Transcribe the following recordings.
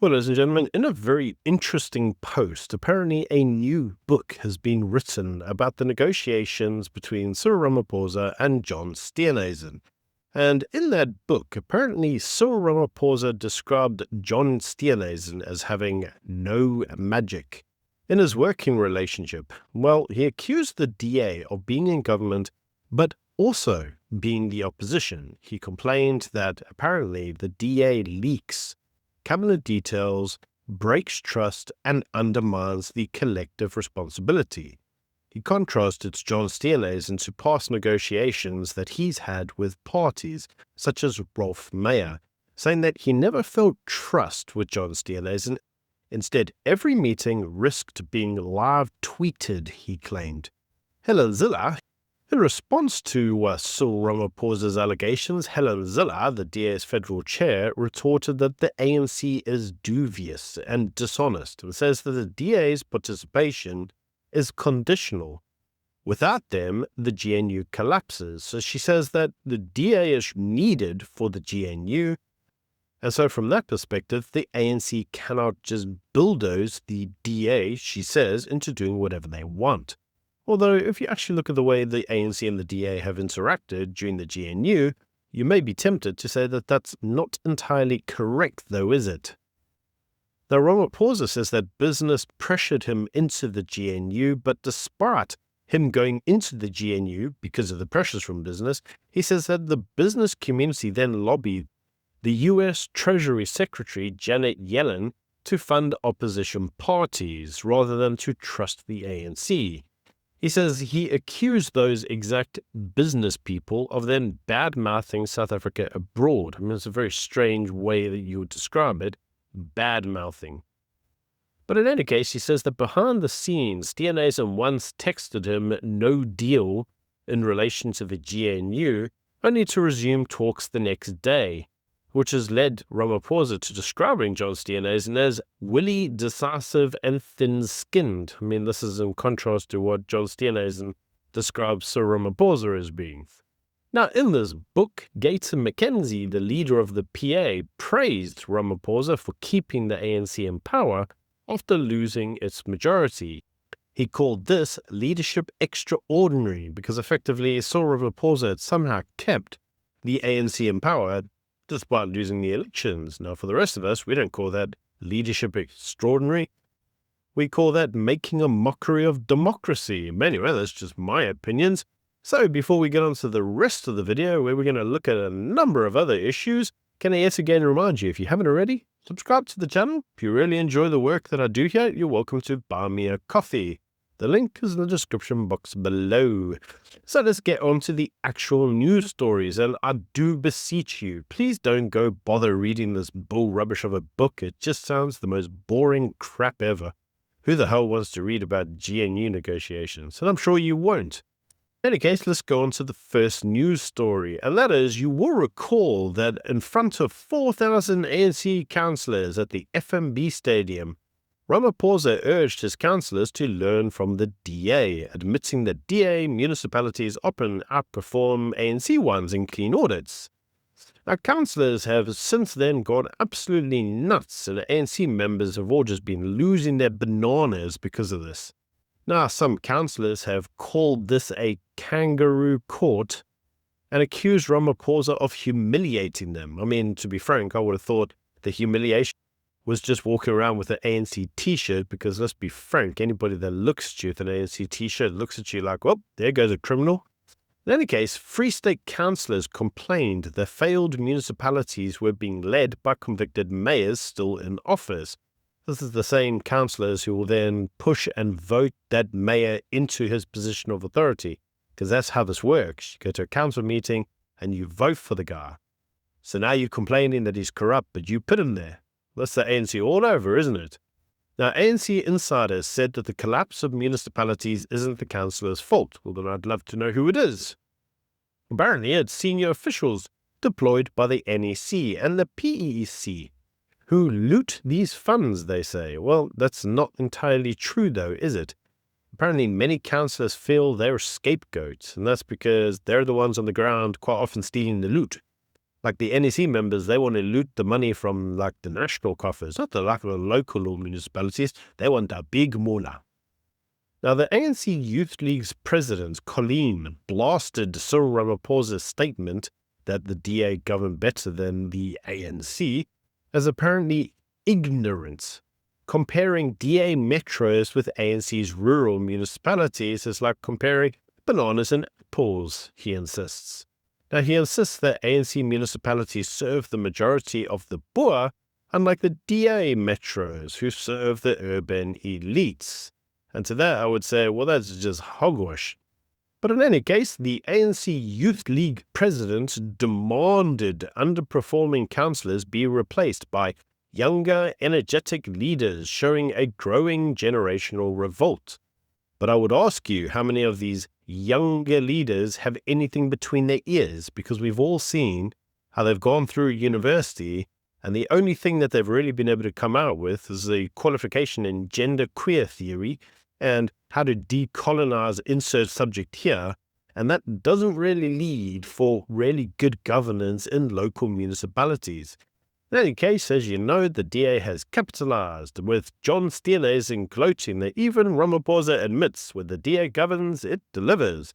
Well, ladies and gentlemen, in a very interesting post, apparently a new book has been written about the negotiations between Cyril Ramaphosa and John Steenhuisen. And in that book, apparently Cyril Ramaphosa described John Steenhuisen as having no magic. In his working relationship, well, he accused the DA of being in government, but also being the opposition. He complained that apparently the DA leaks cabinet details, breaks trust, and undermines the collective responsibility. He contrasted John Steenhuisen to past negotiations that he's had with parties, such as Rolf Meyer, saying that he never felt trust with John Steenhuisen. Instead, every meeting risked being live tweeted, he claimed. Helen Ziller, in response to Cyril Ramaphosa's allegations, Helen Ziller, the DA's federal chair, retorted that the ANC is dubious and dishonest and says that the DA's participation is conditional. Without them, the GNU collapses. So she says that the DA is needed for the GNU, and so from that perspective, the ANC cannot just bulldoze the DA, she says, into doing whatever they want. Although, if you actually look at the way the ANC and the DA have interacted during the GNU, you may be tempted to say that that's not entirely correct, though, is it? Now, Ramaphosa says that business pressured him into the GNU, but despite him going into the GNU because of the pressures from business, he says that the business community then lobbied the U.S. Treasury Secretary Janet Yellen to fund opposition parties rather than to trust the ANC. He says he accused those exact business people of then bad-mouthing South Africa abroad. I mean, it's a very strange way that you would describe it, bad-mouthing. But in any case, he says that behind the scenes, Steenhuisen once texted him no deal in relation to the GNU, only to resume talks the next day, which has led Ramaphosa to describing John Steenhuisen as willy, decisive, and thin-skinned. I mean, this is in contrast to what John Steenhuisen describes Cyril Ramaphosa as being. Now, in this book, Gauteng McKenzie, the leader of the PA, praised Ramaphosa for keeping the ANC in power after losing its majority. He called this leadership extraordinary because effectively Cyril Ramaphosa had somehow kept the ANC in power despite losing the elections. Now, for the rest of us, we don't call that leadership extraordinary. We call that making a mockery of democracy. Anyway, that's just my opinions. So before we get on to the rest of the video, where we're going to look at a number of other issues, can I yet again remind you, if you haven't already, subscribe to the channel. If you really enjoy the work that I do here, you're welcome to buy me a coffee. The link is in the description box below. So let's get on to the actual news stories, and I do beseech you, please don't go bother reading this bull rubbish of a book. It just sounds the most boring crap ever. Who the hell wants to read about GNU negotiations? And I'm sure you won't. In any case, let's go on to the first news story, and that is, you will recall that in front of 4,000 ANC councillors at the FNB Stadium, Ramaphosa urged his councillors to learn from the DA, admitting that DA municipalities often outperform ANC ones in clean audits. Now, councillors have since then gone absolutely nuts, and ANC members have all just been losing their bananas because of this. Now, some councillors have called this a kangaroo court and accused Ramaphosa of humiliating them. I mean, to be frank, I would have thought the humiliation was just walking around with an ANC t-shirt, because let's be frank, anybody that looks at you with an ANC t-shirt looks at you like, well, there goes a criminal. In any case, Free State councillors complained that failed municipalities were being led by convicted mayors still in office. This is the same councillors who will then push and vote that mayor into his position of authority, because that's how this works. You go to a council meeting and you vote for the guy. So now you're complaining that he's corrupt, but you put him there. That's the ANC all over, isn't it? Now, ANC insiders said that the collapse of municipalities isn't the councillors' fault, although I'd love to know who it is. Apparently, it's senior officials deployed by the NEC and the PEC who loot these funds, they say. Well, that's not entirely true, though, is it? Apparently, many councillors feel they're scapegoats, and that's because they're the ones on the ground quite often stealing the loot. Like the NEC members, they want to loot the money from like the national coffers, not the local or municipalities. They want a big moolah. Now, the ANC Youth League's president, Colleen, blasted Cyril Ramaphosa's statement that the DA governed better than the ANC as apparently ignorant. Comparing DA metros with ANC's rural municipalities is like comparing bananas and apples, he insists. Now, he insists that ANC municipalities serve the majority of the Boer, unlike the DA metros, who serve the urban elites. And to that, I would say, well, that's just hogwash. But in any case, the ANC Youth League president demanded underperforming councillors be replaced by younger, energetic leaders showing a growing generational revolt. But I would ask you, how many of these younger leaders have anything between their ears? Because we've all seen how they've gone through university, and the only thing that they've really been able to come out with is a qualification in gender queer theory and how to decolonize, insert subject here, and that doesn't really lead for really good governance in local municipalities. In any case, as you know, the DA has capitalized, with John Steenhuisen gloating that even Ramaphosa admits when the DA governs, it delivers.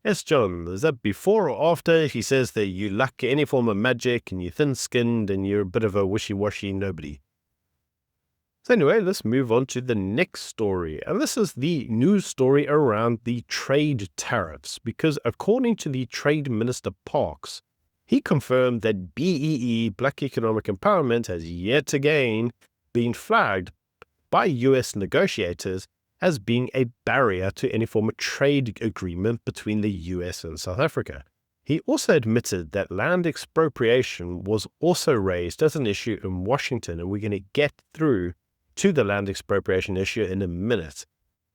Yes, John, is that before or after he says that you lack any form of magic and you're thin-skinned and you're a bit of a wishy-washy nobody? So anyway, let's move on to the next story. And this is the news story around the trade tariffs, because according to the Trade Minister Parks, he confirmed that BEE, Black Economic Empowerment, has yet again been flagged by US negotiators as being a barrier to any form of trade agreement between the US and South Africa. He also admitted that land expropriation was also raised as an issue in Washington, and we're going to get through to the land expropriation issue in a minute.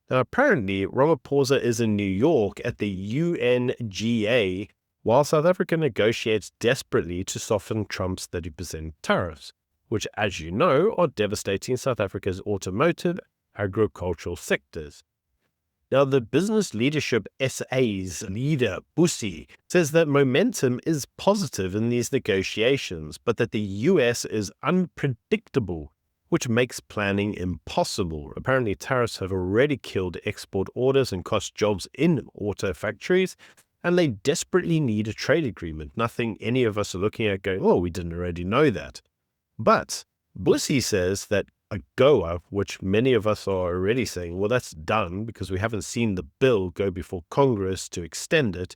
Now, apparently, Ramaphosa is in New York at the UNGA while South Africa negotiates desperately to soften Trump's 30% tariffs, which, as you know, are devastating South Africa's automotive, agricultural sectors. Now, the Business Leadership SA's leader, Busi, says that momentum is positive in these negotiations, but that the US is unpredictable, which makes planning impossible. Apparently, tariffs have already killed export orders and cost jobs in auto factories, and they desperately need a trade agreement. Nothing any of us are looking at going, oh, we didn't already know that. But Busi says that AGOA, which many of us are already saying, well, that's done because we haven't seen the bill go before Congress to extend it.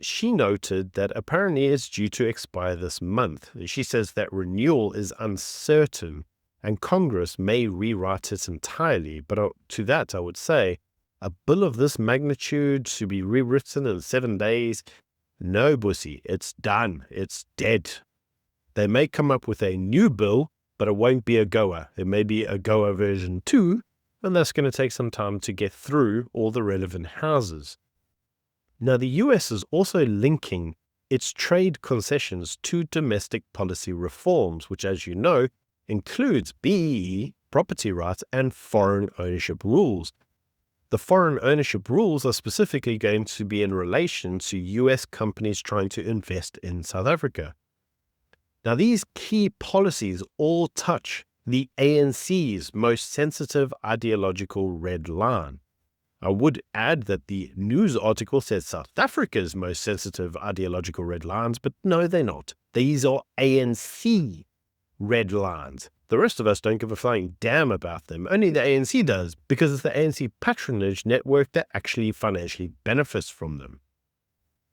She noted that apparently it's due to expire this month. She says that renewal is uncertain and Congress may rewrite it entirely. But to that, I would say, a bill of this magnitude to be rewritten in 7 days? No, Busi, it's done. It's dead. They may come up with a new bill, but it won't be AGOA. It may be AGOA version 2, and that's going to take some time to get through all the relevant houses. Now, the US is also linking its trade concessions to domestic policy reforms, which, as you know, includes BEE, property rights, and foreign ownership rules. The foreign ownership rules are specifically going to be in relation to US companies trying to invest in South Africa. Now, these key policies all touch the ANC's most sensitive ideological red line. I would add that the news article says South Africa's most sensitive ideological red lines, but no, they're not. These are ANC red lines. The rest of us don't give a flying damn about them. Only the ANC does, because it's the ANC patronage network that actually financially benefits from them.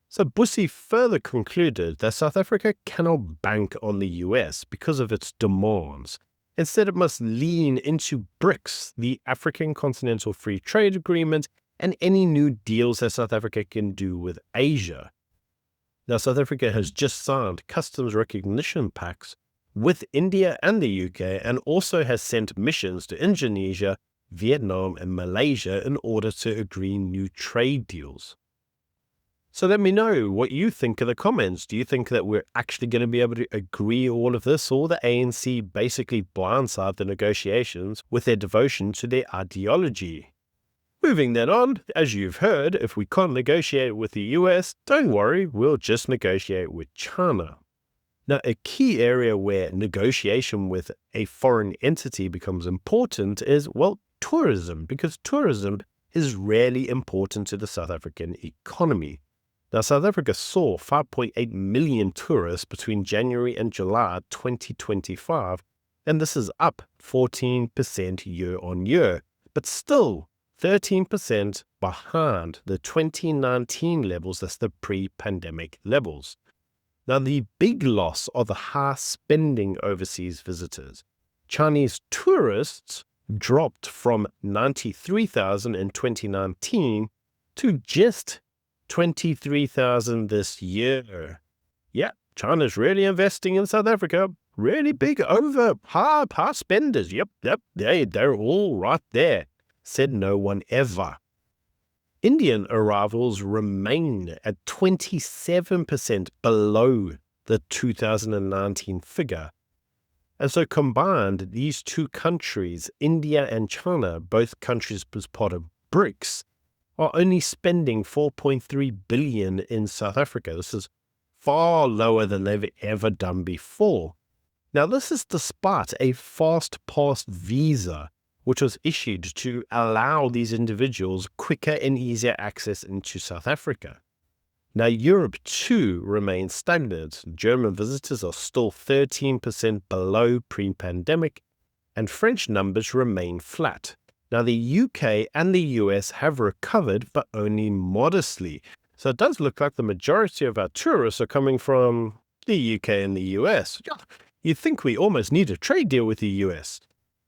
So Busi further concluded that South Africa cannot bank on the US because of its demands. Instead, it must lean into BRICS, the African Continental Free Trade Agreement, and any new deals that South Africa can do with Asia. Now, South Africa has just signed customs recognition pacts with India and the UK, and also has sent missions to Indonesia, Vietnam, and Malaysia in order to agree new trade deals. So let me know what you think in the comments. Do you think that we're actually going to be able to agree all of this, or the ANC basically blindside the negotiations with their devotion to their ideology? Moving then on, as you've heard, if we can't negotiate with the US, don't worry, we'll just negotiate with China. Now, a key area where negotiation with a foreign entity becomes important is, well, tourism, because tourism is really important to the South African economy. Now, South Africa saw 5.8 million tourists between January and July 2025, and this is up 14% year on year, but still 13% behind the 2019 levels, that's the pre-pandemic levels. Now, the big loss are the high spending overseas visitors. Chinese tourists dropped from 93,000 in 2019 to just 23,000 this year. Yeah, China's really investing in South Africa. Really big over high spenders. Yep, they're all right there, said no one ever. Indian arrivals remain at 27% below the 2019 figure. And so combined, these two countries, India and China, both countries as part of BRICS, are only spending 4.3 billion in South Africa. This is far lower than they've ever done before. Now, this is despite a fast pass visa, which was issued to allow these individuals quicker and easier access into South Africa. Now, Europe too remains stagnant. German visitors are still 13% below pre-pandemic, and French numbers remain flat. Now, the UK and the US have recovered, but only modestly. So it does look like the majority of our tourists are coming from the UK and the US. You'd think we almost need a trade deal with the US.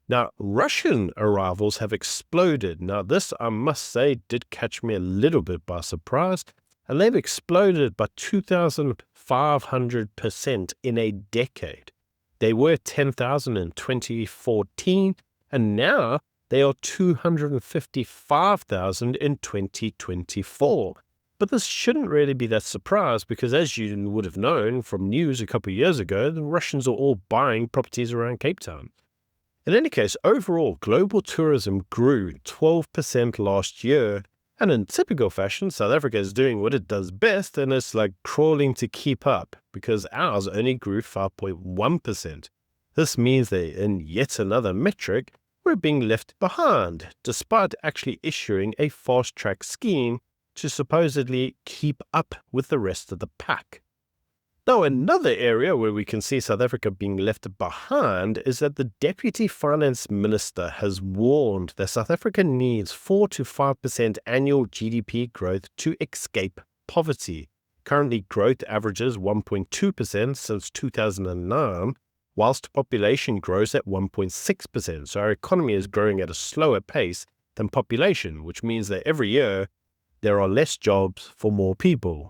Now, Russian arrivals have exploded. Now, this, I must say, did catch me a little bit by surprise, and they've exploded by 2,500% in a decade. They were 10,000 in 2014, and now they are 255,000 in 2024. But this shouldn't really be that surprised because, as you would have known from news a couple of years ago, the Russians are all buying properties around Cape Town. In any case, overall, global tourism grew 12% last year, and in typical fashion, South Africa is doing what it does best, and it's like crawling to keep up, because ours only grew 5.1%. This means that in yet another metric, we're being left behind, despite actually issuing a fast-track scheme to supposedly keep up with the rest of the pack. Now, another area where we can see South Africa being left behind is that the Deputy Finance Minister has warned that South Africa needs 4 to 5% annual GDP growth to escape poverty. Currently, growth averages 1.2% since 2009, whilst population grows at 1.6%. So our economy is growing at a slower pace than population, which means that every year there are less jobs for more people.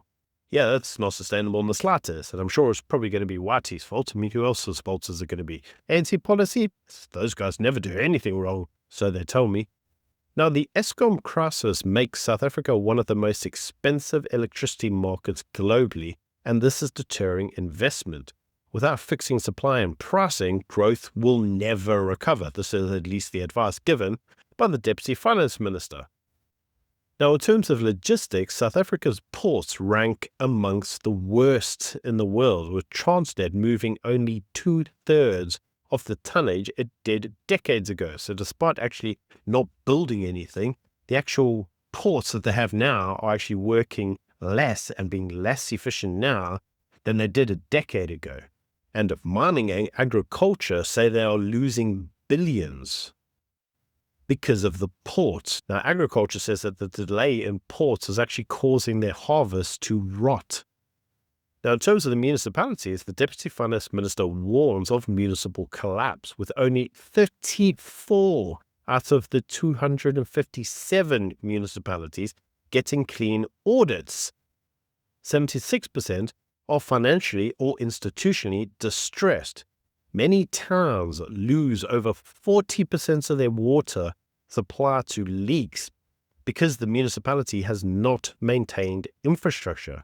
Yeah, that's not sustainable in the slightest, and I'm sure it's probably going to be YT's fault. I mean, who else's fault is it going to be? ANC policy? Those guys never do anything wrong, so they tell me. Now, the Eskom crisis makes South Africa one of the most expensive electricity markets globally, and this is deterring investment. Without fixing supply and pricing, growth will never recover. This is at least the advice given by the Deputy Finance Minister. Now, in terms of logistics, South Africa's ports rank amongst the worst in the world, with Transnet moving only 2/3 of the tonnage it did decades ago. So despite actually not building anything, the actual ports that they have now are actually working less and being less efficient now than they did a decade ago. And mining and agriculture say they are losing billions because of the ports. Now, agriculture says that the delay in ports is actually causing their harvest to rot. Now, in terms of the municipalities, the Deputy Finance Minister warns of municipal collapse, with only 34 out of the 257 municipalities getting clean audits. 76% are financially or institutionally distressed. Many towns lose over 40% of their water supply to leaks because the municipality has not maintained infrastructure.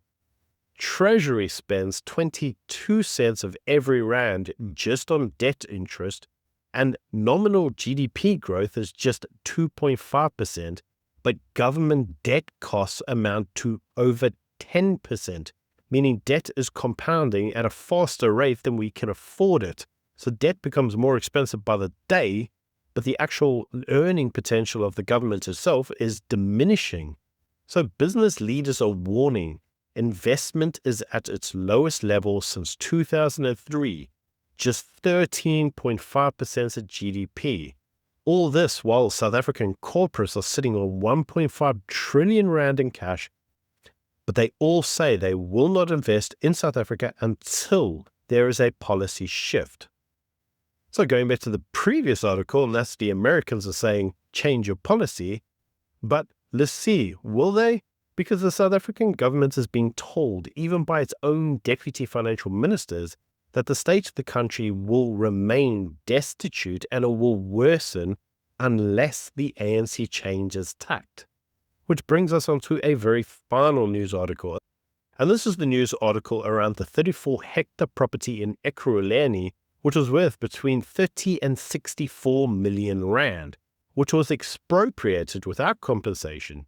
Treasury spends 22 cents of every rand just on debt interest, and nominal GDP growth is just 2.5%, but government debt costs amount to over 10%. meaning debt is compounding at a faster rate than we can afford it. So debt becomes more expensive by the day, but the actual earning potential of the government itself is diminishing. So business leaders are warning investment is at its lowest level since 2003, just 13.5% of GDP. All this while South African corporates are sitting on 1.5 trillion rand in cash, but they all say they will not invest in South Africa until there is a policy shift. So going back to the previous article, and that's the Americans are saying, change your policy, but let's see, will they? Because the South African government is being told, even by its own deputy financial ministers, that the state of the country will remain destitute and it will worsen unless the ANC changes tact. Which brings us on to a very final news article. And this is the news article around the 34-hectare property in Ekurhuleni, which was worth between 30 and 64 million rand, which was expropriated without compensation.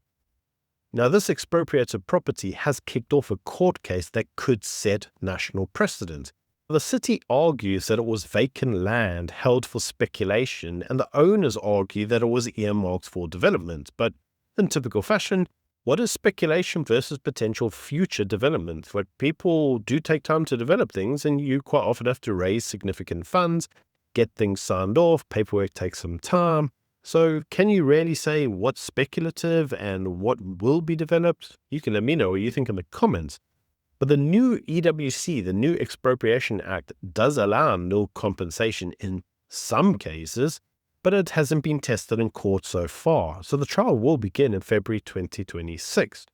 Now, this expropriated property has kicked off a court case that could set national precedent. The city argues that it was vacant land held for speculation, and the owners argue that it was earmarked for development. But in typical fashion, what is speculation versus potential future development? But people do take time to develop things, and you quite often have to raise significant funds, get things signed off, paperwork takes some time. So can you really say what's speculative and what will be developed? You can let me know what you think in the comments. But the new EWC, the new Expropriation Act, does allow nil compensation in some cases, but it hasn't been tested in court so far. So the trial will begin in February 2026.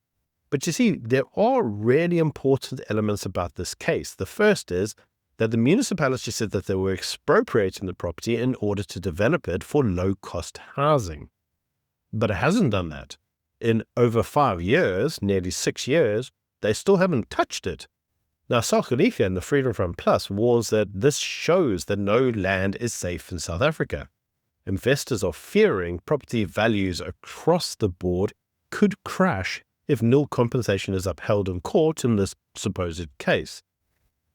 But you see, there are really important elements about this case. The first is that the municipality said that they were expropriating the property in order to develop it for low-cost housing. But it hasn't done that. In over 5 years, nearly 6 years, they still haven't touched it. Now, Salgalifia and the Freedom Front Plus warns that this shows that no land is safe in South Africa. Investors are fearing property values across the board could crash if nil compensation is upheld in court in this supposed case.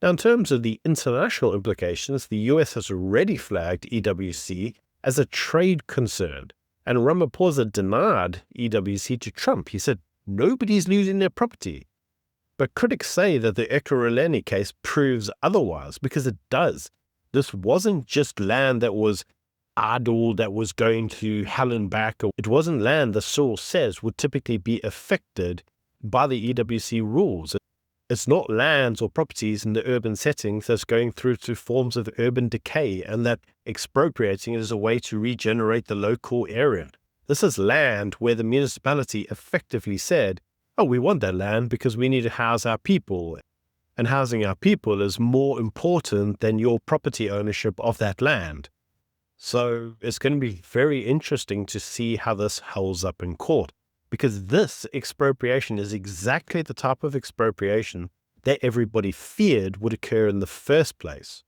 Now, in terms of the international implications, the US has already flagged EWC as a trade concern, and Ramaphosa denied EWC to Trump. He said, nobody's losing their property. But critics say that the Ekurhuleni case proves otherwise, because it does. This wasn't just land that was idle, that was going to hell and back. It wasn't land the Cyril says would typically be affected by the EWC rules. It's not lands or properties in the urban settings that's going through to forms of urban decay, and that expropriating it is a way to regenerate the local area. This is land where the municipality effectively said, oh, we want that land because we need to house our people. And housing our people is more important than your property ownership of that land. So it's going to be very interesting to see how this holds up in court, because this expropriation is exactly the type of expropriation that everybody feared would occur in the first place.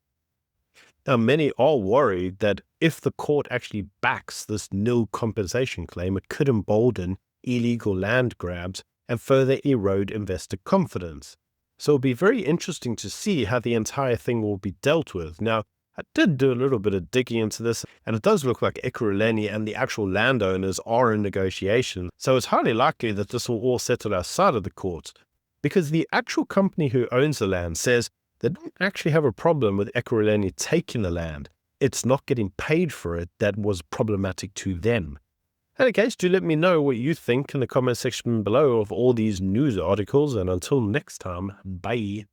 Now, many are worried that if the court actually backs this nil compensation claim, it could embolden illegal land grabs and further erode investor confidence. So it'll be very interesting to see how the entire thing will be dealt with. Now, I did do a little bit of digging into this, and it does look like Ekurhuleni and the actual landowners are in negotiation. So it's highly likely that this will all settle outside of the courts, because the actual company who owns the land says they don't actually have a problem with Ekurhuleni taking the land. It's not getting paid for it that was problematic to them. In any case, do let me know what you think in the comment section below of all these news articles, and until next time, bye.